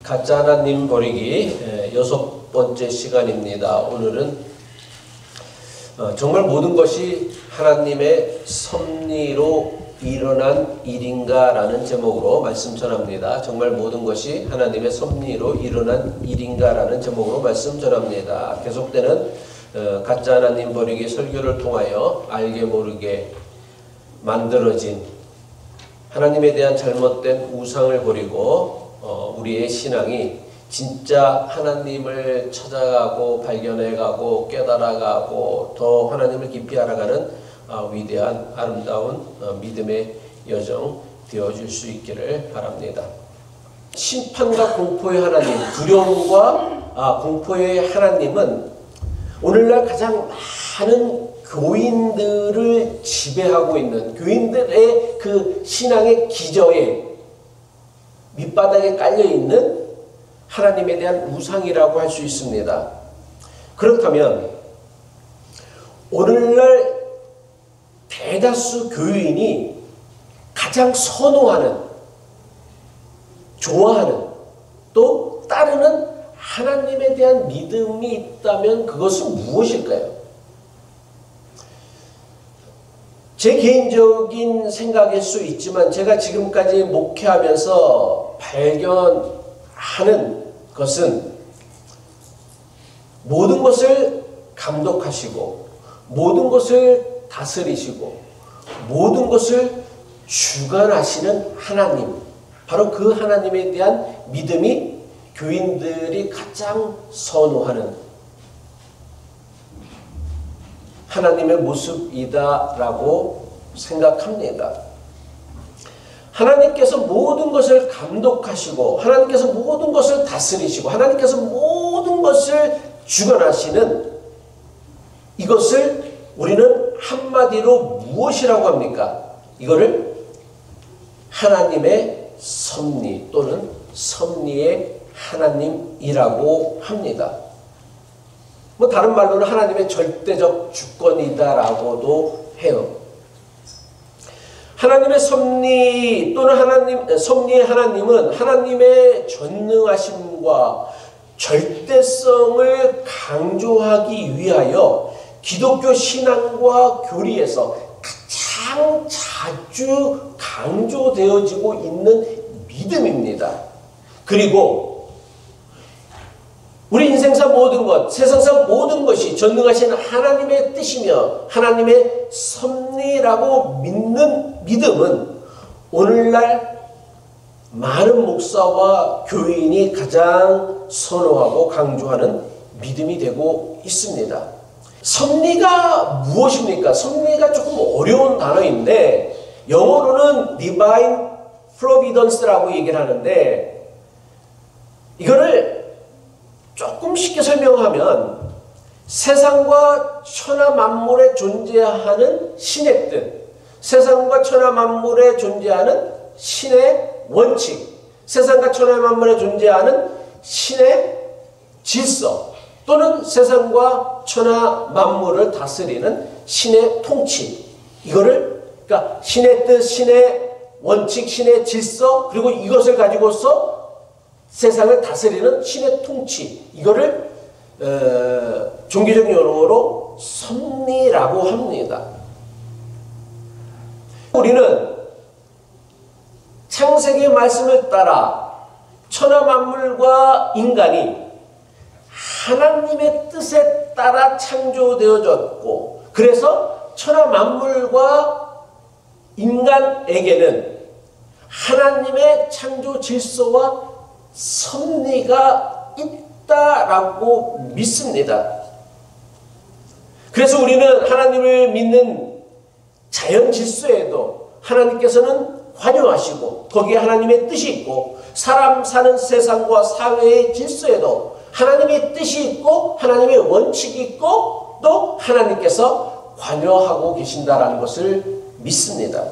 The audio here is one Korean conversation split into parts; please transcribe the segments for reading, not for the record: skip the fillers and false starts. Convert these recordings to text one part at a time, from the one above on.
가짜 하나님 버리기 6번째 시간입니다. 오늘은 정말 모든 것이 하나님의 섭리로 일어난 일인가 라는 제목으로 말씀 전합니다. 정말 모든 것이 하나님의 섭리로 일어난 일인가 라는 제목으로 말씀 전합니다. 계속되는 가짜 하나님 버리기 설교를 통하여 알게 모르게 만들어진 하나님에 대한 잘못된 우상을 버리고 우리의 신앙이 진짜 하나님을 찾아가고 발견해가고 깨달아가고 더 하나님을 깊이 알아가는 위대한 아름다운 믿음의 여정 되어줄 수 있기를 바랍니다. 심판과 공포의 하나님, 두려움과 공포의 하나님은 오늘날 가장 많은 교인들을 지배하고 있는 교인들의 그 신앙의 기저에 밑바닥에 깔려있는 하나님에 대한 우상이라고 할 수 있습니다. 그렇다면 오늘날 대다수 교인이 가장 선호하는, 좋아하는, 또 따르는 하나님에 대한 믿음이 있다면 그것은 무엇일까요? 제 개인적인 생각일 수 있지만 제가 지금까지 목회하면서 발견하는 것은 모든 것을 감독하시고 모든 것을 다스리시고 모든 것을 주관하시는 하나님, 바로 그 하나님에 대한 믿음이 교인들이 가장 선호하는 하나님의 모습이다라고 생각합니다. 하나님께서 모든 것을 감독하시고 하나님께서 모든 것을 다스리시고 하나님께서 모든 것을 주관하시는 이것을 우리는 한마디로 무엇이라고 합니까? 이거를 하나님의 섭리 또는 섭리의 하나님이라고 합니다. 다른 말로는 하나님의 절대적 주권이다라고도 해요. 하나님의 섭리 또는 섭리의 하나님은 하나님의 전능하심과 절대성을 강조하기 위하여 기독교 신앙과 교리에서 가장 자주 강조되어지고 있는 믿음입니다. 그리고 우리 인생사 모든 것, 세상사 모든 것이 전능하신 하나님의 뜻이며 하나님의 섭리라고 믿는 믿음은 오늘날 많은 목사와 교인이 가장 선호하고 강조하는 믿음이 되고 있습니다. 섭리가 무엇입니까? 섭리가 조금 어려운 단어인데 영어로는 Divine Providence라고 얘기를 하는데 이거를 조금 쉽게 설명하면 세상과 천하 만물에 존재하는 신의 뜻, 세상과 천하 만물에 존재하는 신의 원칙, 세상과 천하 만물에 존재하는 신의 질서 또는 세상과 천하 만물을 다스리는 신의 통치, 이거를 그러니까 신의 뜻, 신의 원칙, 신의 질서 그리고 이것을 가지고서 세상을 다스리는 신의 통치, 이거를 종교적 용어로 섭리라고 합니다. 우리는 창세기의 말씀을 따라 천하 만물과 인간이 하나님의 뜻에 따라 창조되어졌고 그래서 천하 만물과 인간에게는 하나님의 창조 질서와 섭리가 있다라고 믿습니다. 그래서 우리는 하나님을 믿는 자연 질서에도 하나님께서는 관여하시고 거기에 하나님의 뜻이 있고 사람 사는 세상과 사회의 질서에도 하나님의 뜻이 있고 하나님의 원칙이 있고 또 하나님께서 관여하고 계신다라는 것을 믿습니다.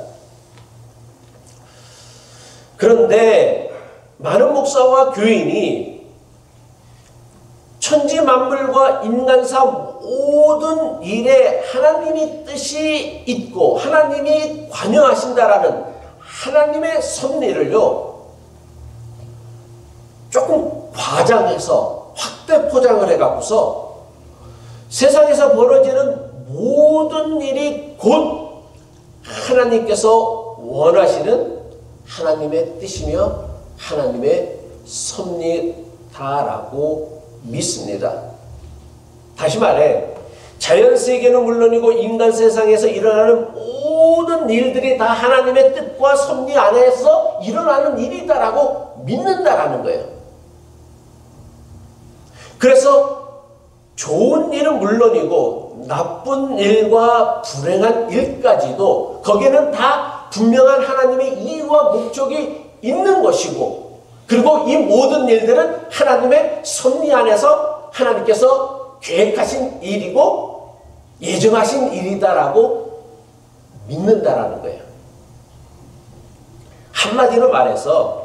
그런데 많은 목사와 교인이 천지 만물과 인간사 모든 일에 하나님의 뜻이 있고 하나님이 관여하신다라는 하나님의 섭리를요 조금 과장해서 확대 포장을 해갖고서 세상에서 벌어지는 모든 일이 곧 하나님께서 원하시는 하나님의 뜻이며 하나님의 섭리다라고 믿습니다. 다시 말해 자연세계는 물론이고 인간 세상에서 일어나는 모든 일들이 다 하나님의 뜻과 섭리 안에서 일어나는 일이다라고 믿는다라는 거예요. 그래서 좋은 일은 물론이고 나쁜 일과 불행한 일까지도 거기에는 다 분명한 하나님의 이유와 목적이 있는 것이고, 그리고 이 모든 일들은 하나님의 섭리 안에서 하나님께서 계획하신 일이고 예정하신 일이다라고 믿는다라는 거예요. 한마디로 말해서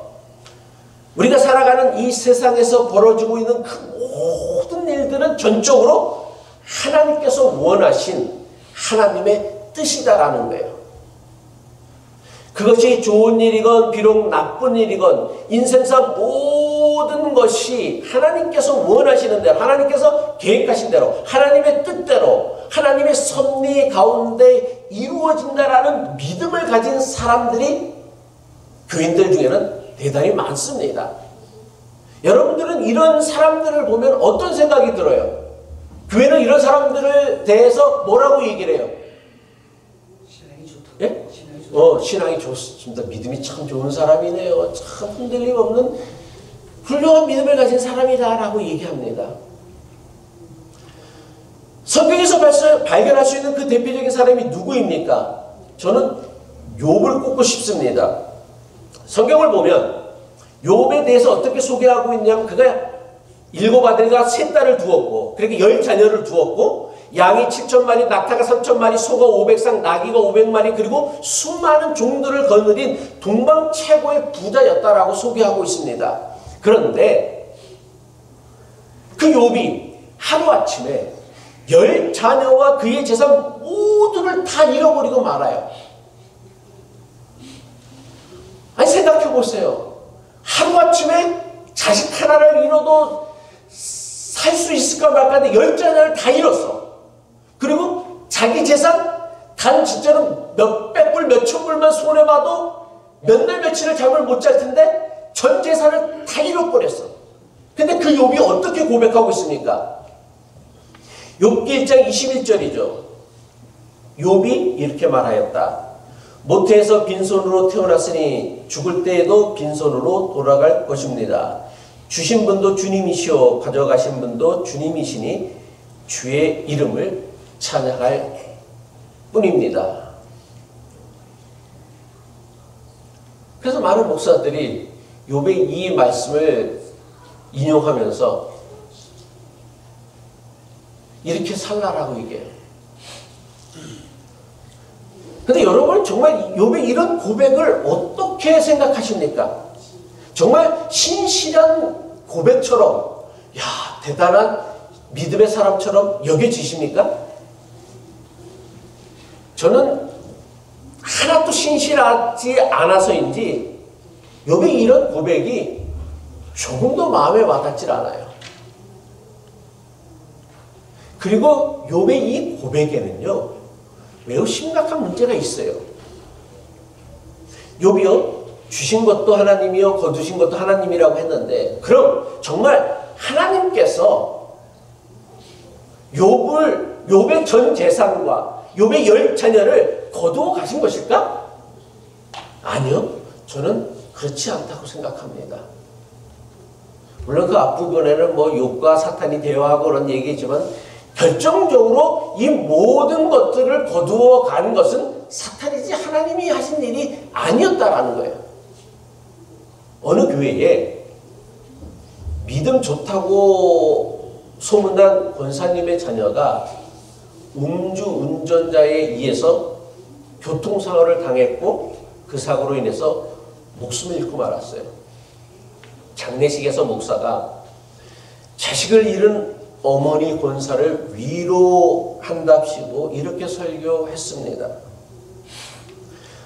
우리가 살아가는 이 세상에서 벌어지고 있는 그 모든 일들은 전적으로 하나님께서 원하신 하나님의 뜻이다라는 거예요. 그것이 좋은 일이건 비록 나쁜 일이건 인생사 모든 것이 하나님께서 원하시는 대로, 하나님께서 계획하신 대로, 하나님의 뜻대로, 하나님의 섭리 가운데 이루어진다라는 믿음을 가진 사람들이 교인들 중에는 대단히 많습니다. 여러분들은 이런 사람들을 보면 어떤 생각이 들어요? 교회는 이런 사람들을 대해서 뭐라고 얘기를 해요? 신앙이 좋다고. 예? 신앙이 좋습니다. 믿음이 참 좋은 사람이네요. 참 흔들림 없는 훌륭한 믿음을 가진 사람이다라고 얘기합니다. 성경에서 발견할 수 있는 그 대표적인 사람이 누구입니까? 저는 욥을 꼽고 싶습니다. 성경을 보면 욥에 대해서 어떻게 소개하고 있냐면 그가 7 아들과 3 딸을 두었고, 그러니까 10 자녀를 두었고, 양이 7,000마리, 낙타가 3,000마리, 소가 500쌍, 나귀가 500마리, 그리고 수많은 종들을 거느린 동방 최고의 부자였다라고 소개하고 있습니다. 그런데 그 욥이 하루아침에 10 자녀와 그의 재산 모두를 다 잃어버리고 말아요. 아니 생각해 보세요. 하루아침에 자식 하나를 잃어도 살 수 있을까 말까 하는데 10 자녀를 다 잃었어. 그리고 자기 재산 단 진짜로 몇백 불, 몇천 불만 손해봐도 몇 날 며칠을 잠을 못 잘 텐데 전 재산을 다 잃어버렸어. 근데 그 욥이 어떻게 고백하고 있습니까? 욥기 1장 21절이죠. 욥이 이렇게 말하였다. 모태에서 빈손으로 태어났으니 죽을 때에도 빈손으로 돌아갈 것입니다. 주신 분도 주님이시오 가져가신 분도 주님이시니 주의 이름을 찬양할 뿐입니다. 그래서 많은 목사들이 욥의 이 말씀을 인용하면서 이렇게 살라라고 얘기해요. 근데 여러분 정말 욥의 이런 고백을 어떻게 생각하십니까? 정말 신실한 고백처럼, 야 대단한 믿음의 사람처럼 여겨지십니까? 저는 하나도 신실하지 않아서인지 욥의 이런 고백이 조금도 마음에 와닿질 않아요. 그리고 욥의 이 고백에는요 매우 심각한 문제가 있어요. 욥이요 주신 것도 하나님이요 거두신 것도 하나님이라고 했는데, 그럼 정말 하나님께서 욥의 전 재산과 욥의 10 자녀를 거두어 가신 것일까? 아니요, 저는 그렇지 않다고 생각합니다. 물론 그 앞부분에는 뭐 욥과 사탄이 대화하고 그런 얘기지만 결정적으로 이 모든 것들을 거두어 간 것은 사탄이지 하나님이 하신 일이 아니었다라는 거예요. 어느 교회에 믿음 좋다고 소문난 권사님의 자녀가 음주 운전자에 의해서 교통사고를 당했고 그 사고로 인해서 목숨을 잃고 말았어요. 장례식에서 목사가 자식을 잃은 어머니 권사를 위로한답시고 이렇게 설교했습니다.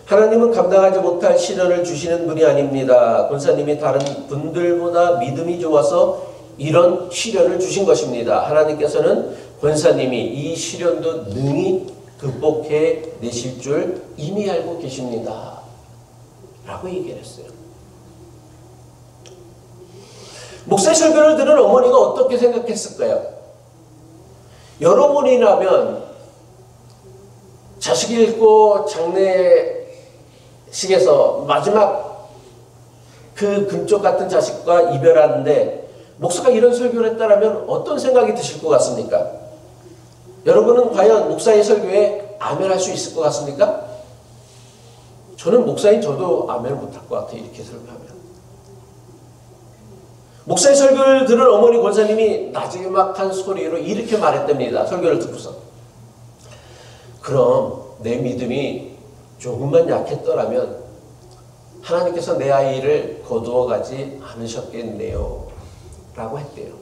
하나님은 감당하지 못할 시련을 주시는 분이 아닙니다. 권사님이 다른 분들보다 믿음이 좋아서 이런 시련을 주신 것입니다. 하나님께서는 권사님이 이 시련도 능히 극복해 내실 줄 이미 알고 계십니다. 라고 얘기를 했어요. 목사의 설교를 들은 어머니가 어떻게 생각했을까요? 여러분이라면 자식이 읽고 장례식에서 마지막 그 금쪽 같은 자식과 이별하는데 목사가 이런 설교를 했다면 어떤 생각이 드실 것 같습니까? 여러분은 과연 목사의 설교에 아멘할 수 있을 것 같습니까? 저는 목사인 저도 아멘을 못할 것 같아요. 이렇게 설교하면. 목사의 설교를 들은 어머니 권사님이 나지막한 소리로 이렇게 말했답니다. 설교를 듣고서. 그럼 내 믿음이 조금만 약했더라면 하나님께서 내 아이를 거두어 가지 않으셨겠네요. 라고 했대요.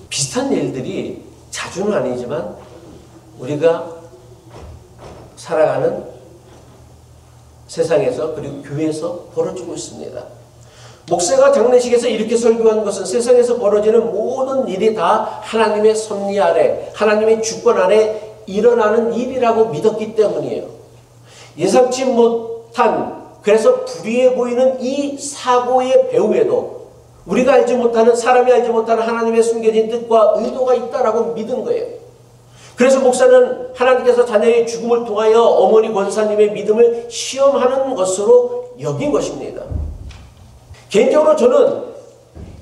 비슷한 일들이 자주는 아니지만 우리가 살아가는 세상에서 그리고 교회에서 벌어지고 있습니다. 목사가 장례식에서 이렇게 설교한 것은 세상에서 벌어지는 모든 일이 다 하나님의 섭리 아래, 하나님의 주권 아래 일어나는 일이라고 믿었기 때문이에요. 예상치 못한, 그래서 불의해 보이는 이 사고의 배후에도 우리가 알지 못하는, 사람이 알지 못하는 하나님의 숨겨진 뜻과 의도가 있다라고 믿은 거예요. 그래서 목사는 하나님께서 자녀의 죽음을 통하여 어머니 권사님의 믿음을 시험하는 것으로 여긴 것입니다. 개인적으로 저는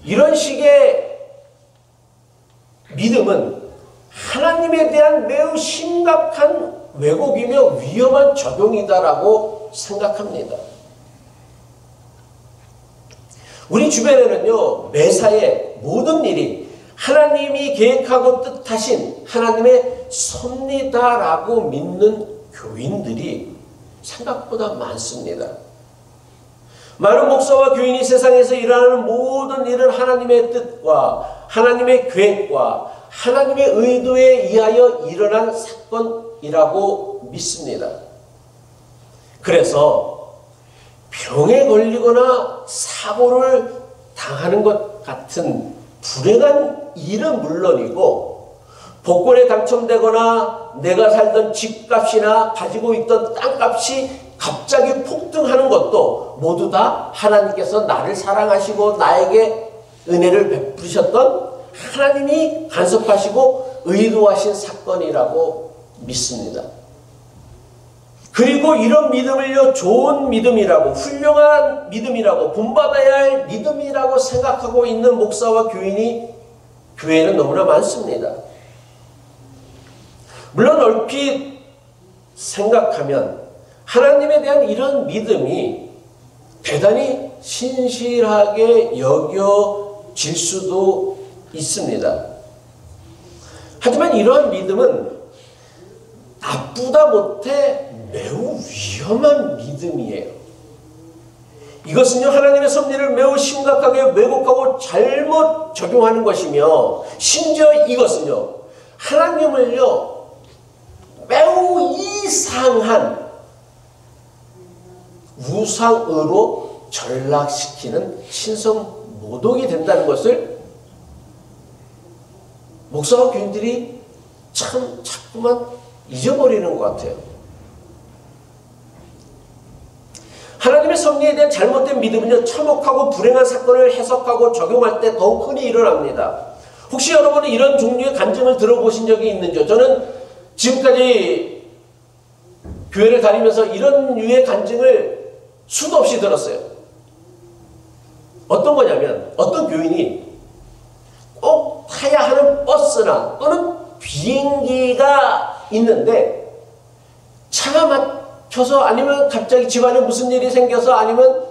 이런 식의 믿음은 하나님에 대한 매우 심각한 왜곡이며 위험한 적용이다라고 생각합니다. 우리 주변에는요, 매사에 모든 일이 하나님이 계획하고 뜻하신 하나님의 섭리다라고 믿는 교인들이 생각보다 많습니다. 많은 목사와 교인이 세상에서 일어나는 모든 일은 하나님의 뜻과 하나님의 계획과 하나님의 의도에 의하여 일어난 사건이라고 믿습니다. 그래서 병에 걸리거나 사고를 당하는 것 같은 불행한 일은 물론이고, 복권에 당첨되거나 내가 살던 집값이나 가지고 있던 땅값이 갑자기 폭등하는 것도 모두 다 하나님께서 나를 사랑하시고 나에게 은혜를 베푸셨던 하나님이 간섭하시고 의도하신 사건이라고 믿습니다. 그리고 이런 믿음을요, 좋은 믿음이라고, 훌륭한 믿음이라고, 본받아야 할 믿음이라고 생각하고 있는 목사와 교인이 교회에는 너무나 많습니다. 물론 얼핏 생각하면 하나님에 대한 이런 믿음이 대단히 신실하게 여겨질 수도 있습니다. 하지만 이러한 믿음은 나쁘다 못해 매우 위험한 믿음이에요. 이것은요, 하나님의 섭리를 매우 심각하게 왜곡하고 잘못 적용하는 것이며, 심지어 이것은요, 하나님을요, 매우 이상한 우상으로 전락시키는 신성모독이 된다는 것을 목사와 교인들이 참 자꾸만 잊어버리는 것 같아요. 하나님의 섭리에 대한 잘못된 믿음은요, 참혹하고 불행한 사건을 해석하고 적용할 때 더욱 흔히 일어납니다. 혹시 여러분은 이런 종류의 간증을 들어보신 적이 있는지요? 저는 지금까지 교회를 다니면서 이런 류의 간증을 수도 없이 들었어요. 어떤 거냐면, 어떤 교인이 꼭 타야 하는 버스나 또는 비행기가 있는데 차가 막혀서, 아니면 갑자기 집안에 무슨 일이 생겨서, 아니면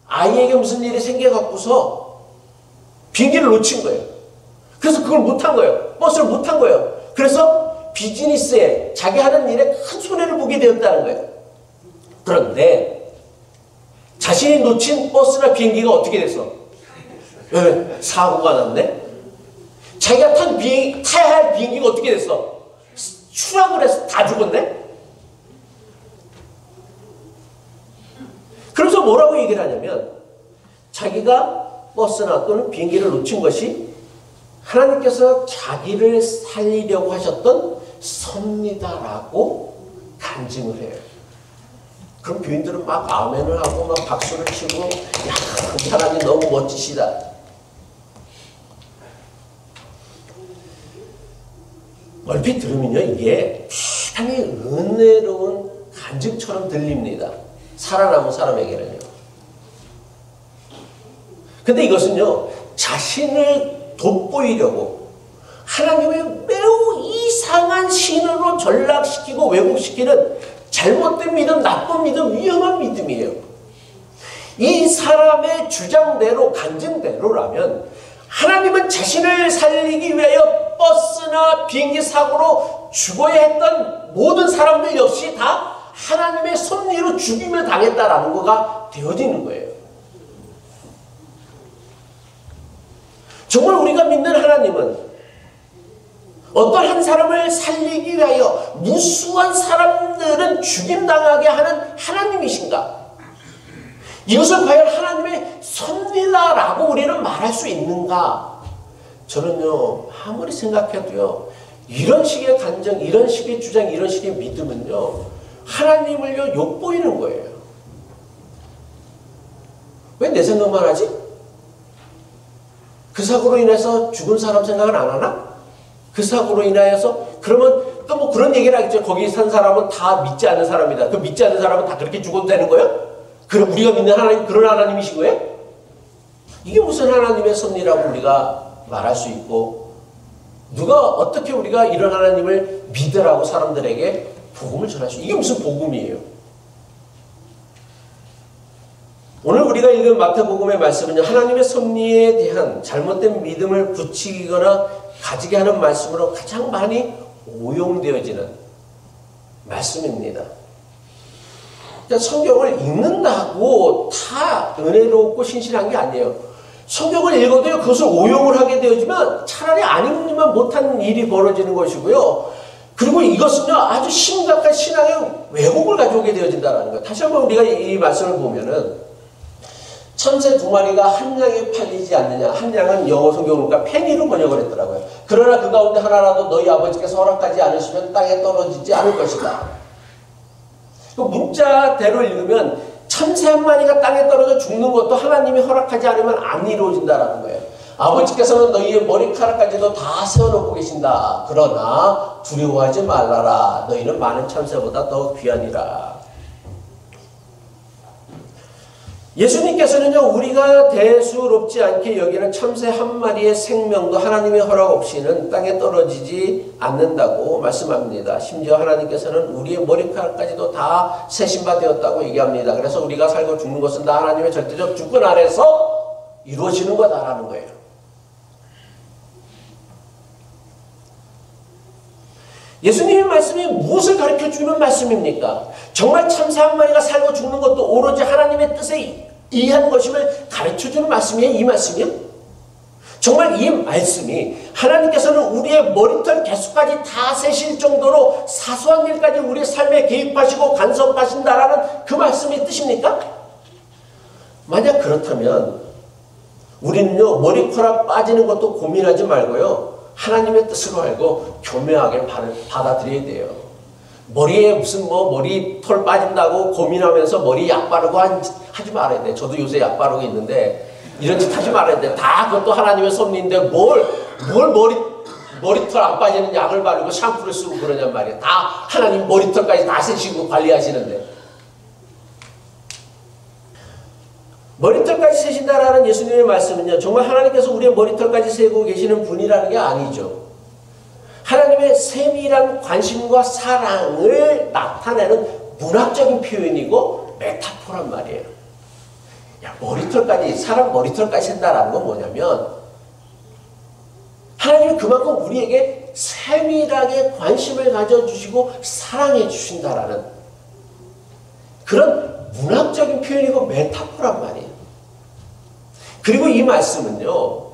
아이에게 무슨 일이 생겨갖고서 비행기를 놓친 거예요. 그래서 그걸 못한 거예요. 버스를 못한 거예요. 그래서 비즈니스에, 자기 하는 일에 큰 손해를 보게 되었다는 거예요. 그런데 자신이 놓친 버스나 비행기가 어떻게 됐어? 왜? 사고가 났네? 자기가 타야 할 비행기가 어떻게 됐어? 추락을 해서 다 죽었네? 그래서 뭐라고 얘기를 하냐면 자기가 버스나 또는 비행기를 놓친 것이 하나님께서 자기를 살리려고 하셨던 섭리다라고 간증을 해요. 그럼 교인들은 막 아멘을 하고 막 박수를 치고 야, 하나님 너무 멋지시다. 얼핏 들으면요 이게 대단히 은혜로운 간증처럼 들립니다. 살아남은 사람에게는요. 근데 이것은요 자신을 돋보이려고 하나님의 매우 이상한 신으로 전락시키고 왜곡시키는 잘못된 믿음, 나쁜 믿음, 위험한 믿음이에요. 이 사람의 주장대로, 간증대로라면 하나님은 자신을 살리기 위하여 버스나 비행기 사고로 죽어야 했던 모든 사람들 역시 다 하나님의 섭리로 죽임을 당했다라는 거가 되어지는 거예요. 정말 우리가 믿는 하나님은 어떤 한 사람을 살리기 위하여 무수한 사람들은 죽임당하게 하는 하나님이신가? 이것을 과연 하나님의 섭리다라고 우리는 말할 수 있는가? 저는요 아무리 생각해도요 이런 식의 간증, 이런 식의 주장, 이런 식의 믿음은요 하나님을요 욕보이는 거예요. 왜 내 생각만 하지? 그 사고로 인해서 죽은 사람 생각은 안 하나? 그 사고로 인하여서 그러면 또 뭐 그런 얘기를 하겠죠. 거기 산 사람은 다 믿지 않는 사람이다. 그 믿지 않는 사람은 다 그렇게 죽어도 되는 거예요? 그럼 우리가 믿는 하나님 그런 하나님이신 거예요? 이게 무슨 하나님의 섭리라고 우리가 말할 수 있고 누가 어떻게 우리가 이런 하나님을 믿으라고 사람들에게 복음을 전할 수 이게 무슨 복음이에요? 오늘 우리가 읽은 마태복음의 말씀은요 하나님의 섭리에 대한 잘못된 믿음을 부추기거나 가지게 하는 말씀으로 가장 많이 오용되어지는 말씀입니다. 성경을 읽는다고 다 은혜롭고 신실한 게 아니에요. 성경을 읽어도요 그것을 오용을 하게 되어지면 차라리 안 읽으면 못한 일이 벌어지는 것이고요. 그리고 이것은요 아주 심각한 신앙의 왜곡을 가져오게 되어진다는 거예요. 다시 한번 우리가 이 말씀을 보면은 참새 두 마리가 한 양에 팔리지 않느냐. 한 양은 영어 성경을 보니까 페니로 번역을 했더라고요. 그러나 그 가운데 하나라도 너희 아버지께서 허락하지 않으시면 땅에 떨어지지 않을 것이다. 그 문자대로 읽으면 참새 한 마리가 땅에 떨어져 죽는 것도 하나님이 허락하지 않으면 안 이루어진다라는 거예요. 아버지께서는 너희의 머리카락까지도 다 세워놓고 계신다. 그러나 두려워하지 말라라. 너희는 많은 참새보다 더 귀하니라. 예수님께서는요 우리가 대수롭지 않게 여기는 참새 한 마리의 생명도 하나님의 허락 없이는 땅에 떨어지지 않는다고 말씀합니다. 심지어 하나님께서는 우리의 머리카락까지도 다 세신 바 되었다고 얘기합니다. 그래서 우리가 살고 죽는 것은 다 하나님의 절대적 주권 아래서 이루어지는 거다라는 거예요. 예수님의 말씀이 무엇을 가르쳐주는 말씀입니까? 정말 참새 한 마리가 살고 죽는 것도 오로지 하나님의 뜻에 의한 것임을 가르쳐주는 말씀이에요? 이 말씀이요? 정말 이 말씀이 하나님께서는 우리의 머리털 개수까지 다 세실 정도로 사소한 일까지 우리의 삶에 개입하시고 간섭하신다라는 그 말씀의 뜻입니까? 만약 그렇다면 우리는요 머리카락 빠지는 것도 고민하지 말고요 하나님의 뜻으로 알고 교묘하게 받아들여야 돼요. 머리에 무슨 머리털 빠진다고 고민하면서 머리 약 바르고 하지 말아야 돼. 저도 요새 약 바르고 있는데 이런 짓 하지 말아야 돼. 다 그것도 하나님의 섭리인데 뭘 머리털 안 빠지는 약을 바르고 샴푸를 쓰고 그러냔 말이에요. 다 하나님 머리털까지 다 세시고 관리하시는데. 머리털까지 세신다라는 예수님의 말씀은요 정말 하나님께서 우리의 머리털까지 세고 계시는 분이라는 게 아니죠. 하나님의 세밀한 관심과 사랑을 나타내는 문학적인 표현이고 메타포란 말이에요. 야, 머리털까지 사람 머리털까지 센다라는 건 뭐냐면 하나님이 그만큼 우리에게 세밀하게 관심을 가져주시고 사랑해 주신다라는 그런 문학적인 표현이고 메타포란 말이에요. 그리고 이 말씀은요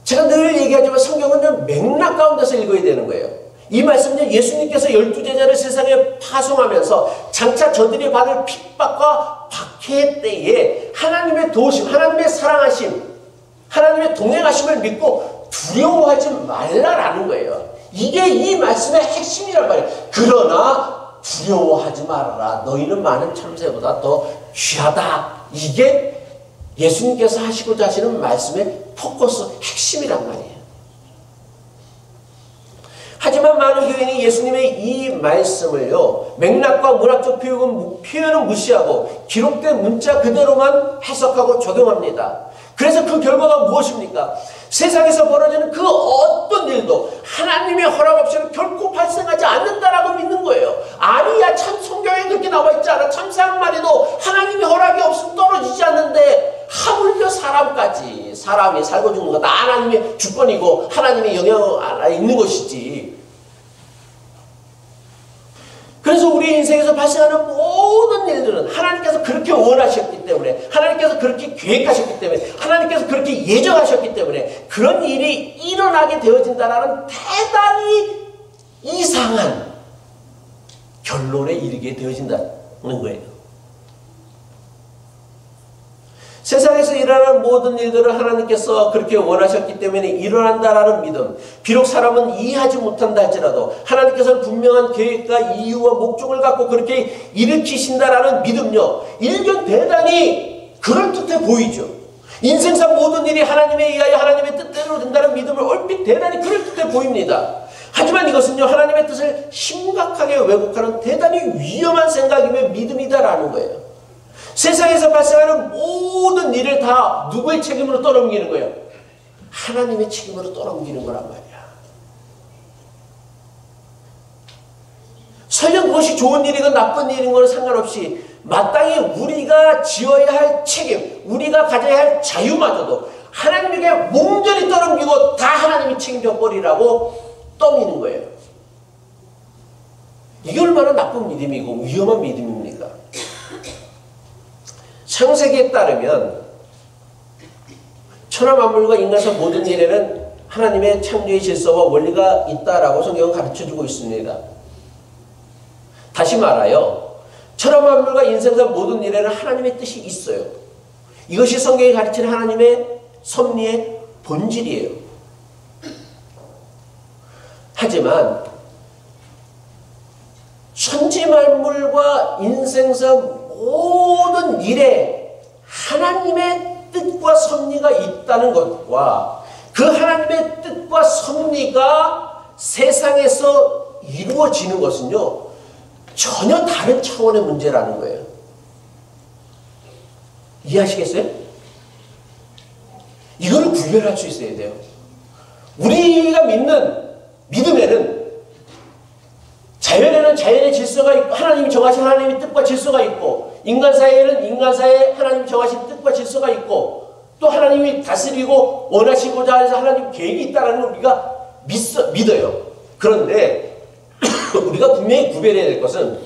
제가 늘 얘기하지만 성경은 맥락 가운데서 읽어야 되는 거예요. 이 말씀은 예수님께서 12제자를 세상에 파송하면서 장차 저들이 받을 핍박과 박해 때에 하나님의 도우심, 하나님의 사랑하심, 하나님의 동행하심을 믿고 두려워하지 말라라는 거예요. 이게 이 말씀의 핵심이란 말이에요. 그러나 두려워하지 말아라. 너희는 많은 참새보다 더 귀하다. 이게 예수님께서 하시고자 하시는 말씀의 포커스, 핵심이란 말이에요. 하지만 많은 교인이 예수님의 이 말씀을요, 맥락과 문학적 표현은 무시하고 기록된 문자 그대로만 해석하고 적용합니다. 그래서 그 결과가 무엇입니까? 세상에서 벌어지는 그 어떤 일도 하나님의 허락 없이는 결코 발생하지 않는다라고 믿는 거예요. 아니야, 참 성경에 그렇게 나와 있지 않아. 참새 한 마리도 하나님의 허락이 없으면 떨어지지 않는데 하물며 사람까지. 사람이 살고 죽는 거 다 하나님의 주권이고 하나님의 영향 안에 있는 것이지. 그래서 우리 인생에서 발생하는 모든 일들은 하나님께서 그렇게 원하셨기 때문에, 하나님께서 그렇게 계획하셨기 때문에, 하나님께서 그렇게 예정하셨기 때문에 그런 일이 일어나게 되어진다는 대단히 이상한 결론에 이르게 되어진다는 거예요. 세상에서 일어나는 모든 일들을 하나님께서 그렇게 원하셨기 때문에 일어난다라는 믿음, 비록 사람은 이해하지 못한다 할지라도 하나님께서는 분명한 계획과 이유와 목적을 갖고 그렇게 일으키신다라는 믿음요, 일견 대단히 그럴듯해 보이죠. 인생상 모든 일이 하나님에 의하여 하나님의 뜻대로 된다는 믿음을 얼핏 대단히 그럴듯해 보입니다. 하지만 이것은요, 하나님의 뜻을 심각하게 왜곡하는 대단히 위험한 생각이며 믿음이다라는 거예요. 세상에서 발생하는 모든 일을 다 누구의 책임으로 떠넘기는 거예요? 하나님의 책임으로 떠넘기는 거란 말이야. 설령 그것이 좋은 일이건 나쁜 일인 건 상관없이 마땅히 우리가 지어야 할 책임, 우리가 가져야 할 자유마저도 하나님에게 몽전히 떠넘기고 다 하나님이 책임져 버리라고 떠미는 거예요. 이게 얼마나 나쁜 믿음이고 위험한 믿음입니까? 창세기에 따르면 천하 만물과 인간사 모든 일에는 하나님의 창조의 질서와 원리가 있다라고 성경은 가르쳐주고 있습니다. 다시 말하여 천하 만물과 인생사 모든 일에는 하나님의 뜻이 있어요. 이것이 성경이 가르치는 하나님의 섭리의 본질이에요. 하지만 천지 만물과 인생사 모든 일에 하나님의 뜻과 섭리가 있다는 것과 그 하나님의 뜻과 섭리가 세상에서 이루어지는 것은요, 전혀 다른 차원의 문제라는 거예요. 이해하시겠어요? 이거를 구별할 수 있어야 돼요. 우리가 믿는 믿음에는 자연에는 자연의 질서가 있고 하나님이 정하신 하나님의 뜻과 질서가 있고, 인간 사회에는 인간 사회에 하나님이 정하신 뜻과 질서가 있고, 또 하나님이 다스리고 원하시고자 해서 하나님 계획이 있다는 걸 우리가 믿어요. 그런데 우리가 분명히 구별해야 될 것은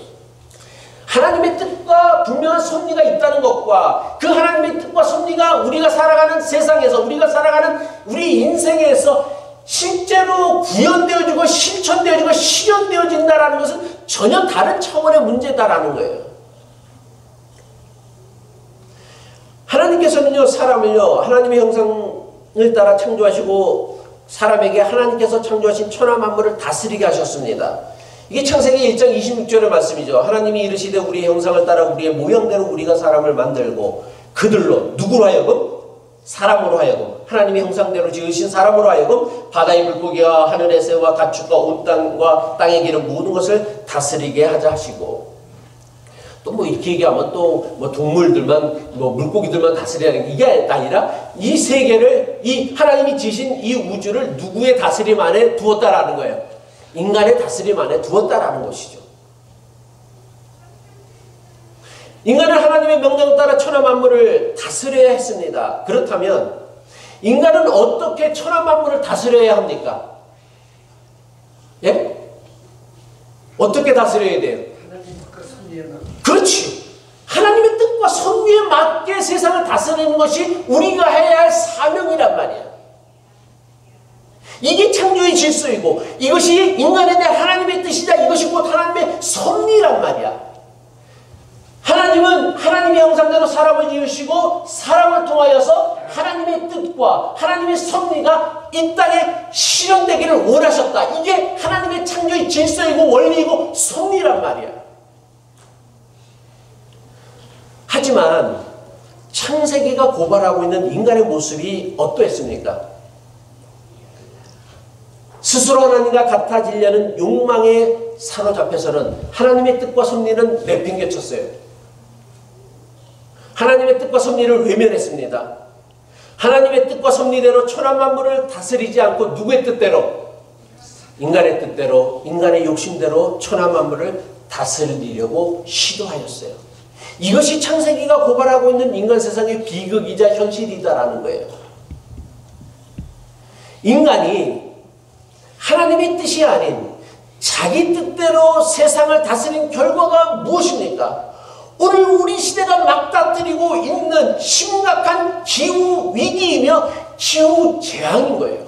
하나님의 뜻과 분명한 섭리가 있다는 것과 그 하나님의 뜻과 섭리가 우리가 살아가는 세상에서, 우리가 살아가는 우리 인생에서 실제로 구현되어지고 실천되어지고 실현되어진다는 것은 전혀 다른 차원의 문제다라는 거예요. 하나님께서는요, 사람을요, 하나님의 형상을 따라 창조하시고 사람에게 하나님께서 창조하신 천하 만물을 다스리게 하셨습니다. 이게 창세기 1장 26절의 말씀이죠. 하나님이 이르시되 우리의 형상을 따라 우리의 모형대로 우리가 사람을 만들고 그들로, 누구로 하여금? 사람으로 하여금, 하나님의 형상대로 지으신 사람으로 하여금 바다의 물고기와 하늘의 새와 가축과 온 땅과 땅에 기는 모든 것을 다스리게 하자 하시고, 또 뭐 이렇게 얘기하면 또 뭐 동물들만, 뭐 물고기들만 다스리라는 게 아니라 이 세계를, 이 하나님이 지으신 이 우주를 누구의 다스림 안에 두었다라는 거예요. 인간의 다스림 안에 두었다라는 것이죠. 인간은 하나님의 명령을 따라 천하 만물을 다스려야 했습니다. 그렇다면 인간은 어떻게 천하 만물을 다스려야 합니까? 예? 어떻게 다스려야 돼요? 하나님 뜻과 섭리에 맞게. 그렇지. 하나님의 뜻과 섭리에 맞게 세상을 다스리는 것이 우리가 해야 할 사명이란 말이야. 이게 창조의 질서이고 이것이 인간에 대한 하나님의 뜻이다. 이것이 곧 하나님의 섭리란 말이야. 하나님은 하나님의 형상대로 사람을 지으시고 사람을 통하여서 하나님의 뜻과 하나님의 섭리가 이 땅에 실현되기를 원하셨다. 이게 하나님의 창조의 질서이고 원리이고 섭리란 말이야. 하지만 창세기가 고발하고 있는 인간의 모습이 어떠했습니까? 스스로 하나님과 같아지려는 욕망에 사로잡혀서는 하나님의 뜻과 섭리는 내팽개쳤어요. 하나님의 뜻과 섭리를 외면했습니다. 하나님의 뜻과 섭리대로 천하만물을 다스리지 않고 누구의 뜻대로? 인간의 뜻대로, 인간의 욕심대로 천하만물을 다스리려고 시도하였어요. 이것이 창세기가 고발하고 있는 인간 세상의 비극이자 현실이다라는 거예요. 인간이 하나님의 뜻이 아닌 자기 뜻대로 세상을 다스린 결과가 무엇입니까? 오늘 우리 시대가 막다뜨리고 있는 심각한 기후위기이며 기후재앙인 거예요.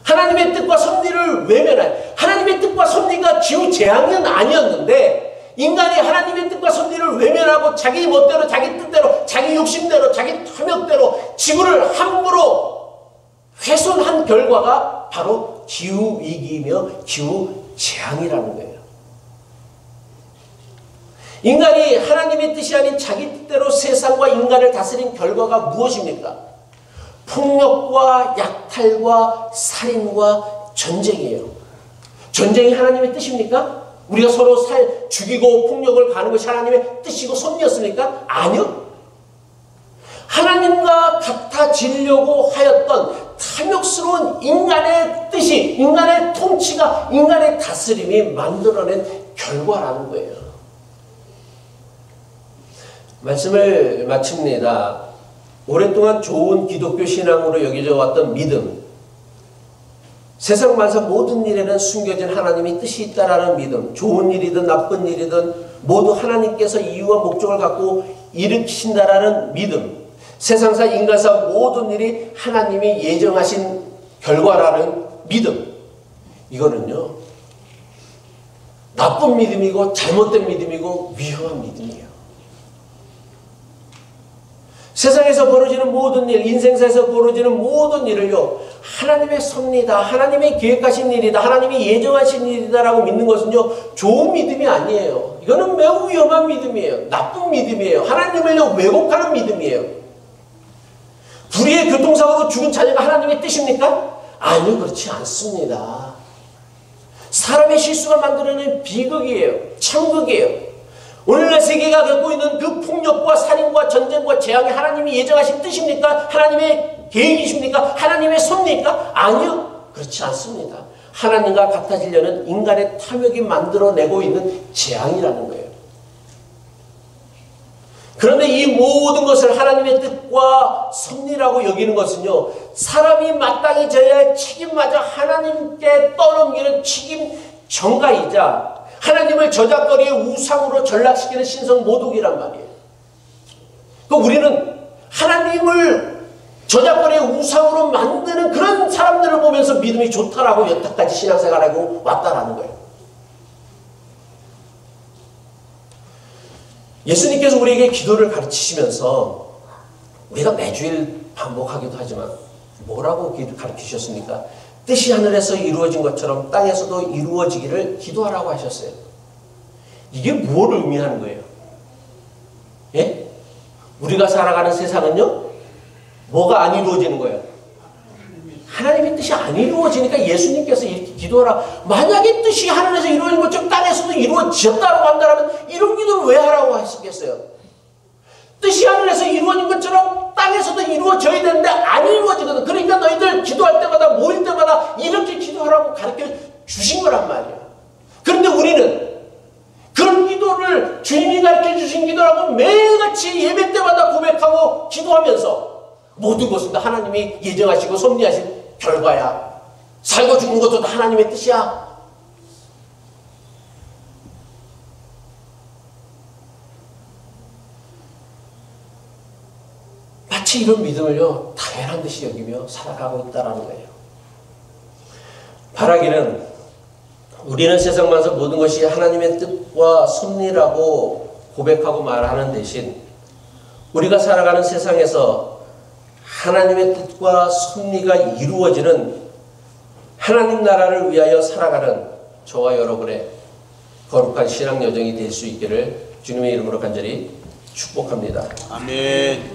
하나님의 뜻과 섭리를 외면한, 하나님의 뜻과 섭리가 기후재앙은 아니었는데 인간이 하나님의 뜻과 섭리를 외면하고 자기 멋대로 자기 뜻대로 자기 욕심대로 자기 탐욕대로 지구를 함부로 훼손한 결과가 바로 기후위기이며 기후재앙이라는 거예요. 인간이 하나님의 뜻이 아닌 자기 뜻대로 세상과 인간을 다스린 결과가 무엇입니까? 폭력과 약탈과 살인과 전쟁이에요. 전쟁이 하나님의 뜻입니까? 우리가 서로 죽이고 폭력을 가는 것이 하나님의 뜻이고 섭리였습니까? 아니요. 하나님과 같아지려고 하였던 탐욕스러운 인간의 뜻이, 인간의 통치가, 인간의 다스림이 만들어낸 결과라는 거예요. 말씀을 마칩니다. 오랫동안 좋은 기독교 신앙으로 여겨져 왔던 믿음, 세상 만사 모든 일에는 숨겨진 하나님의 뜻이 있다라는 믿음, 좋은 일이든 나쁜 일이든 모두 하나님께서 이유와 목적을 갖고 일으키신다라는 믿음, 세상사 인간사 모든 일이 하나님이 예정하신 결과라는 믿음, 이거는요 나쁜 믿음이고 잘못된 믿음이고 위험한 믿음이에요. 세상에서 벌어지는 모든 일, 인생사에서 벌어지는 모든 일을요 하나님의 섭리다, 하나님의 계획하신 일이다, 하나님이 예정하신 일이다라고 믿는 것은요 좋은 믿음이 아니에요. 이거는 매우 위험한 믿음이에요. 나쁜 믿음이에요. 하나님을요 왜곡하는 믿음이에요. 불의의 교통사고로 죽은 자녀가 하나님의 뜻입니까? 아니요, 그렇지 않습니다. 사람의 실수가 만들어낸 비극이에요. 참극이에요. 오늘날 세계가 겪고 있는 그 폭력과 살인과 전쟁과 재앙이 하나님이 예정하신 뜻입니까? 하나님의 계획이십니까? 하나님의 섭리입니까? 아니요, 그렇지 않습니다. 하나님과 같아지려는 인간의 탐욕이 만들어내고 있는 재앙이라는 거예요. 그런데 이 모든 것을 하나님의 뜻과 섭리라고 여기는 것은요 사람이 마땅히 져야 할 책임마저 하나님께 떠넘기는 책임 전가이자 하나님을 저작거리의 우상으로 전락시키는 신성 모독이란 말이에요. 우리는 하나님을 저작거리의 우상으로 만드는 그런 사람들을 보면서 믿음이 좋다라고 여태까지 신앙생활하고 왔다라는 거예요. 예수님께서 우리에게 기도를 가르치시면서 우리가 매주일 반복하기도 하지만 뭐라고 가르치셨습니까? 뜻이 하늘에서 이루어진 것처럼 땅에서도 이루어지기를 기도하라고 하셨어요. 이게 무엇을 의미하는 거예요? 예? 우리가 살아가는 세상은요 뭐가 안 이루어지는 거예요? 하나님의 뜻이 안 이루어지니까 예수님께서 이렇게 기도하라. 만약에 뜻이 하늘에서 이루어진 것처럼 땅에서도 이루어졌다고 한다면 이런 기도를 왜 하라고 하셨겠어요? 뜻이 하늘에서 이루어진 것처럼 땅에서도 이루어져야 되는데 안 이루어지거든. 그러니까 너희들 기도할 때마다 모일 때마다 이렇게 기도하라고 가르쳐 주신 거란 말이야. 그런데 우리는 그런 기도를 주님이 가르쳐 주신 기도라고 매일같이 예배 때마다 고백하고 기도하면서 모든 것은 다 하나님이 예정하시고 섭리하신 결과야. 살고 죽는 것도 다 하나님의 뜻이야. 마치 이런 믿음을요 당연한 듯이 여기며 살아가고 있다는 거예요. 바라기는 우리는 세상 만사 모든 것이 하나님의 뜻과 섭리라고 고백하고 말하는 대신 우리가 살아가는 세상에서 하나님의 뜻과 섭리가 이루어지는 하나님 나라를 위하여 살아가는 저와 여러분의 거룩한 신앙 여정이 될 수 있기를 주님의 이름으로 간절히 축복합니다. 아멘.